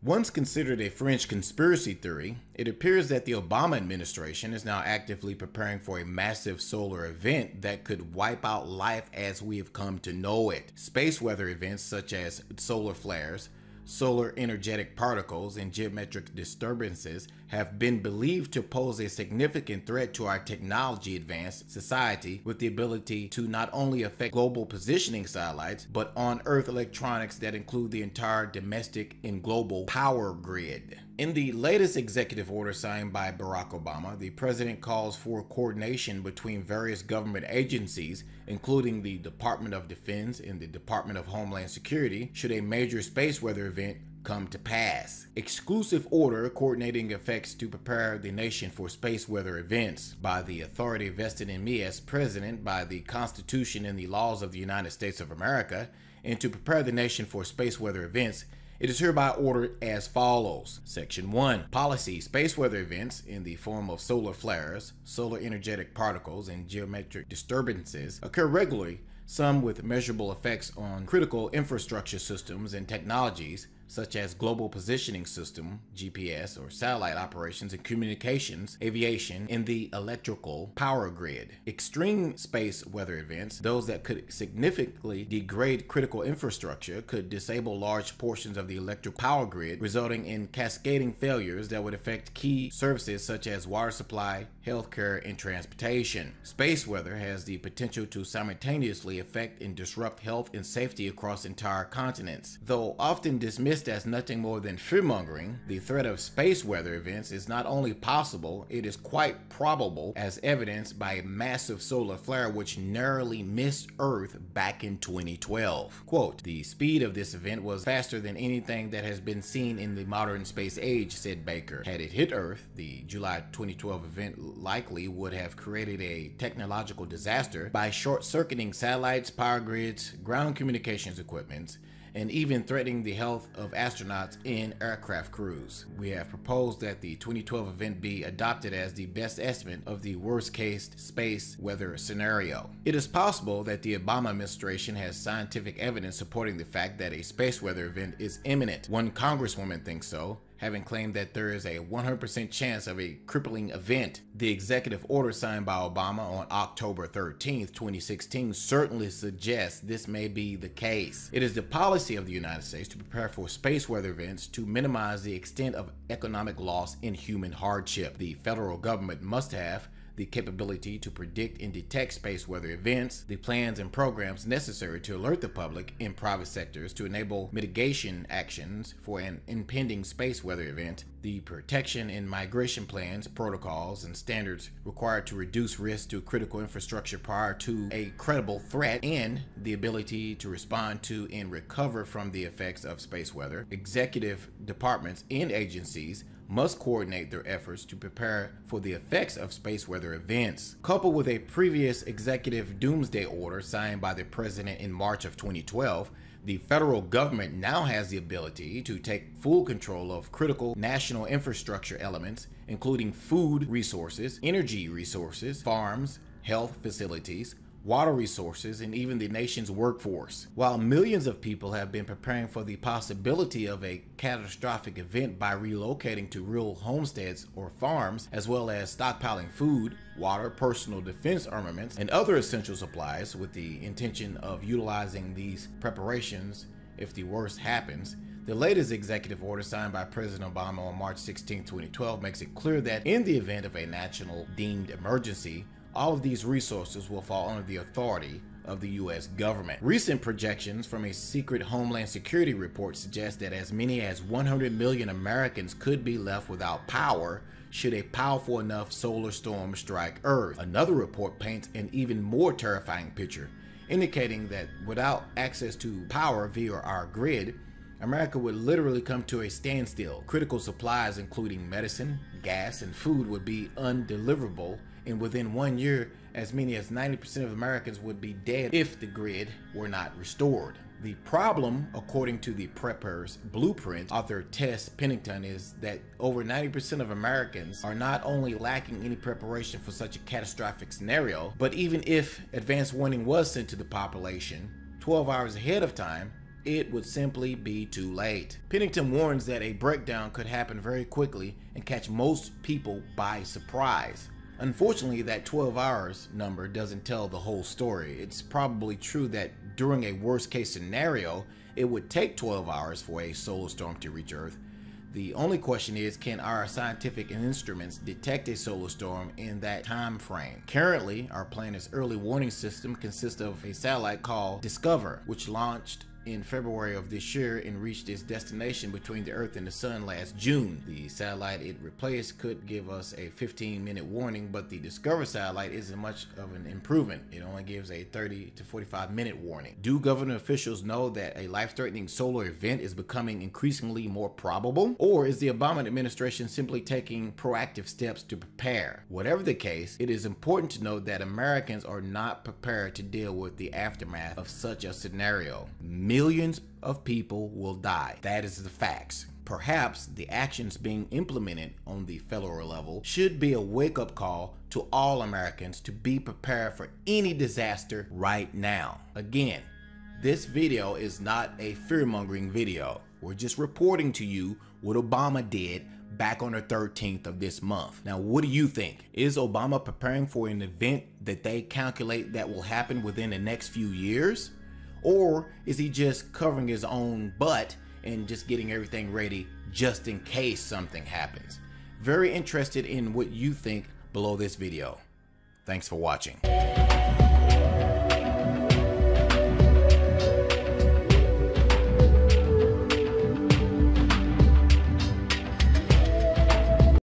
Once considered a fringe conspiracy theory, it appears that the Obama administration is now actively preparing for a massive solar event that could wipe out life as we have come to know it. Space weather events such as solar flares, solar energetic particles, and geometric disturbances have been believed to pose a significant threat to our technology-advanced society, with the ability to not only affect global positioning satellites, but on-Earth electronics that include the entire domestic and global power grid. In the latest executive order signed by Barack Obama, the president calls for coordination between various government agencies, including the Department of Defense and the Department of Homeland Security, should a major space weather event come to pass. Exclusive order coordinating effects to prepare the nation for space weather events by the authority vested in me as president by the Constitution and the laws of the United States of America, and to prepare the nation for space weather events. It is hereby ordered as follows. Section 1. Policy. Space weather events in the form of solar flares, solar energetic particles, and geometric disturbances occur regularly, some with measurable effects on critical infrastructure systems and technologies, such as global positioning system, GPS, or satellite operations and communications, aviation, and the electrical power grid. Extreme space weather events, those that could significantly degrade critical infrastructure, could disable large portions of the electric power grid, resulting in cascading failures that would affect key services such as water supply, healthcare, and transportation. Space weather has the potential to simultaneously affect and disrupt health and safety across entire continents. Though often dismissed as nothing more than fear-mongering, the threat of space weather events is not only possible, it is quite probable, as evidenced by a massive solar flare which narrowly missed Earth back in 2012. Quote, "The speed of this event was faster than anything that has been seen in the modern space age," said Baker. Had it hit Earth, the July 2012 event likely would have created a technological disaster by short-circuiting satellites, power grids, ground communications equipment, and even threatening the health of astronauts and aircraft crews. We have proposed that the 2012 event be adopted as the best estimate of the worst-case space weather scenario. It is possible that the Obama administration has scientific evidence supporting the fact that a space weather event is imminent. One congresswoman thinks so, having claimed that there is a 100% chance of a crippling event. The executive order signed by Obama on October 13, 2016 certainly suggests this may be the case. It is the policy of the United States to prepare for space weather events to minimize the extent of economic loss and human hardship. The federal government must have the capability to predict and detect space weather events, the plans and programs necessary to alert the public and private sectors to enable mitigation actions for an impending space weather event, the protection and migration plans, protocols, and standards required to reduce risk to critical infrastructure prior to a credible threat, and the ability to respond to and recover from the effects of space weather. Executive departments and agencies must coordinate their efforts to prepare for the effects of space weather events. Coupled with a previous executive doomsday order signed by the president in March of 2012, the federal government now has the ability to take full control of critical national infrastructure elements, including food resources, energy resources, farms, health facilities, water resources, and even the nation's workforce. While millions of people have been preparing for the possibility of a catastrophic event by relocating to rural homesteads or farms, as well as stockpiling food, water, personal defense armaments, and other essential supplies with the intention of utilizing these preparations if the worst happens, the latest executive order signed by President Obama on March 16, 2012 makes it clear that in the event of a national deemed emergency, all of these resources will fall under the authority of the U.S. government. Recent projections from a secret Homeland Security report suggest that as many as 100 million Americans could be left without power should a powerful enough solar storm strike Earth. Another report paints an even more terrifying picture, indicating that without access to power via our grid, America would literally come to a standstill. Critical supplies, including medicine, gas, and food, would be undeliverable, and within 1 year, as many as 90% of Americans would be dead if the grid were not restored. The problem, according to the Prepper's Blueprint, author Tess Pennington, is that over 90% of Americans are not only lacking any preparation for such a catastrophic scenario, but even if advance warning was sent to the population 12 hours ahead of time, it would simply be too late. Pennington warns that a breakdown could happen very quickly and catch most people by surprise. Unfortunately, that 12 hours number doesn't tell the whole story. It's probably true that during a worst case scenario, it would take 12 hours for a solar storm to reach Earth. The only question is, can our scientific instruments detect a solar storm in that time frame? Currently, our planet's early warning system consists of a satellite called Discover, which launched in February of this year and reached its destination between the Earth and the Sun last June. The satellite it replaced could give us a 15-minute warning, but the Discover satellite isn't much of an improvement. It only gives a 30 to 45-minute warning. Do government officials know that a life-threatening solar event is becoming increasingly more probable? Or is the Obama administration simply taking proactive steps to prepare? Whatever the case, it is important to note that Americans are not prepared to deal with the aftermath of such a scenario. Millions of people will die. That is the facts. Perhaps the actions being implemented on the federal level should be a wake-up call to all Americans to be prepared for any disaster right now. Again, this video is not a fear-mongering video. We're just reporting to you what Obama did back on the 13th of this month. Now, what do you think? Is Obama preparing for an event that they calculate that will happen within the next few years? Or is he just covering his own butt and just getting everything ready just in case something happens? Very interested in what you think below this video. Thanks for watching.